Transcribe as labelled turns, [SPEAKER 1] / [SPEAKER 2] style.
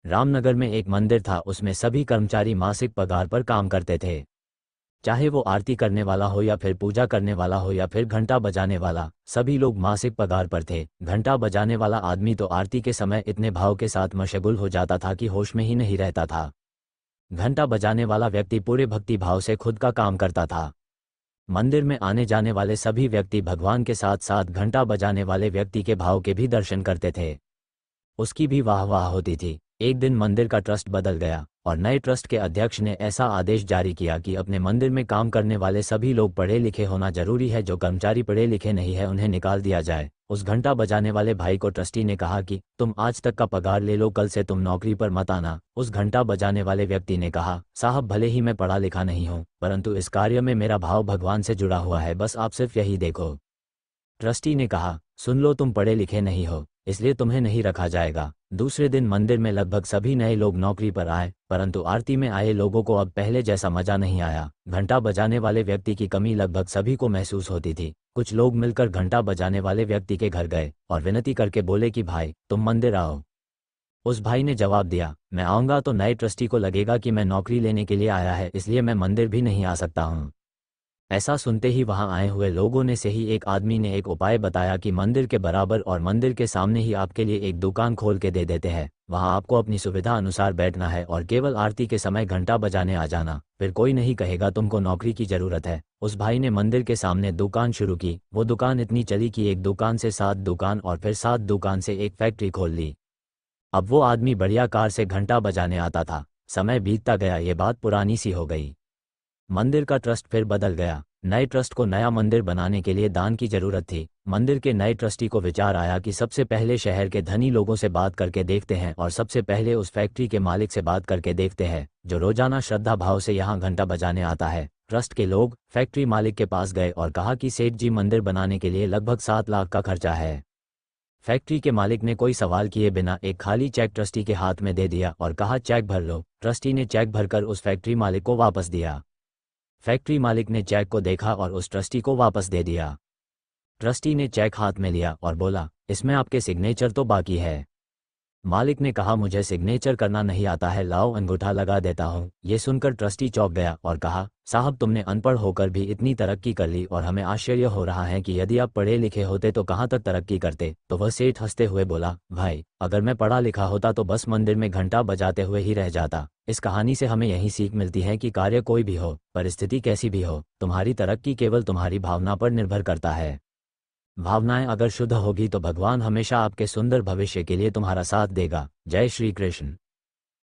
[SPEAKER 1] रामनगर में एक मंदिर था, उसमें सभी कर्मचारी मासिक पगार पर काम करते थे। चाहे वो आरती करने वाला हो या फिर पूजा करने वाला हो या फिर घंटा बजाने वाला, सभी लोग मासिक पगार पर थे। घंटा बजाने वाला आदमी तो आरती के समय इतने भाव के साथ मशगुल हो जाता था कि होश में ही नहीं रहता था। घंटा बजाने वाला व्यक्ति पूरे भक्ति भाव से खुद का काम करता था। मंदिर में आने जाने वाले सभी व्यक्ति भगवान के साथ साथ घंटा बजाने वाले व्यक्ति के भाव के भी दर्शन करते थे। उसकी भी वाह वाह होती थी। एक दिन मंदिर का ट्रस्ट बदल गया और नए ट्रस्ट के अध्यक्ष ने ऐसा आदेश जारी किया कि अपने मंदिर में काम करने वाले सभी लोग पढ़े लिखे होना जरूरी है, जो कर्मचारी पढ़े लिखे नहीं है उन्हें निकाल दिया जाए। उस घंटा बजाने वाले भाई को ट्रस्टी ने कहा कि तुम आज तक का पगार ले लो, कल से तुम नौकरी पर मत आना। उस घंटा बजाने वाले व्यक्ति ने कहा, साहब भले ही मैं पढ़ा लिखा नहीं हूँ, परंतु इस कार्य में मेरा भाव भगवान से जुड़ा हुआ है, बस आप सिर्फ यही देखो। ट्रस्टी ने कहा, सुन लो, तुम पढ़े लिखे नहीं हो, इसलिए तुम्हें नहीं रखा जाएगा। दूसरे दिन मंदिर में लगभग सभी नए लोग नौकरी पर आए, परंतु आरती में आए लोगों को अब पहले जैसा मजा नहीं आया। घंटा बजाने वाले व्यक्ति की कमी लगभग सभी को महसूस होती थी। कुछ लोग मिलकर घंटा बजाने वाले व्यक्ति के घर गए और विनती करके बोले कि भाई तुम मंदिर आओ। उस भाई ने जवाब दिया, मैं आऊँगा तो नए ट्रस्टी को लगेगा कि मैं नौकरी लेने के लिए आया है, इसलिए मैं मंदिर भी नहीं आ सकता हूँ। ऐसा सुनते ही वहां आए हुए लोगों ने से ही एक आदमी ने एक उपाय बताया कि मंदिर के बराबर और मंदिर के सामने ही आपके लिए एक दुकान खोल के दे देते हैं। वहां आपको अपनी सुविधा अनुसार बैठना है और केवल आरती के समय घंटा बजाने आ जाना, फिर कोई नहीं कहेगा तुमको नौकरी की जरूरत है। उस भाई ने मंदिर के सामने दुकान शुरू की। वो दुकान इतनी चली कि एक दुकान से 7 दुकान और फिर 7 दुकान से एक फैक्ट्री खोल ली। अब वो आदमी बढ़िया कार से घंटा बजाने आता था। समय बीतता गया, ये बात पुरानी सी हो गई। मंदिर का ट्रस्ट फिर बदल गया। नए ट्रस्ट को नया मंदिर बनाने के लिए दान की जरूरत थी। मंदिर के नए ट्रस्टी को विचार आया कि सबसे पहले शहर के धनी लोगों से बात करके देखते हैं और सबसे पहले उस फैक्ट्री के मालिक से बात करके देखते हैं जो रोजाना श्रद्धा भाव से यहाँ घंटा बजाने आता है। ट्रस्ट के लोग फैक्ट्री मालिक के पास गए और कहा कि सेठ जी, मंदिर बनाने के लिए लगभग 7 लाख का खर्चा है। फैक्ट्री के मालिक ने कोई सवाल किए बिना एक खाली चेक ट्रस्टी के हाथ में दे दिया और कहा, चेक भर लो। ट्रस्टी ने चेक भरकर उस फैक्ट्री मालिक को वापस दिया। फैक्ट्री मालिक ने चेक को देखा और उस ट्रस्टी को वापस दे दिया। ट्रस्टी ने चेक हाथ में लिया और बोला, इसमें आपके सिग्नेचर तो बाकी है। मालिक ने कहा, मुझे सिग्नेचर करना नहीं आता है, लाओ अंगूठा लगा देता हूँ। ये सुनकर ट्रस्टी चौंक गया और कहा, साहब तुमने अनपढ़ होकर भी इतनी तरक्की कर ली और हमें आश्चर्य हो रहा है कि यदि आप पढ़े लिखे होते तो कहाँ तक तरक्की करते। तो वह सेठ हंसते हुए बोला, भाई अगर मैं पढ़ा लिखा होता तो बस मंदिर में घंटा बजाते हुए ही रह जाता। इस कहानी से हमें यही सीख मिलती है कि कार्य कोई भी हो, परिस्थिति कैसी भी हो, तुम्हारी तरक्की केवल तुम्हारी भावना पर निर्भर करता है। भावनाएं अगर शुद्ध होगी तो भगवान हमेशा आपके सुंदर भविष्य के लिए तुम्हारा साथ देगा। जय श्री कृष्ण।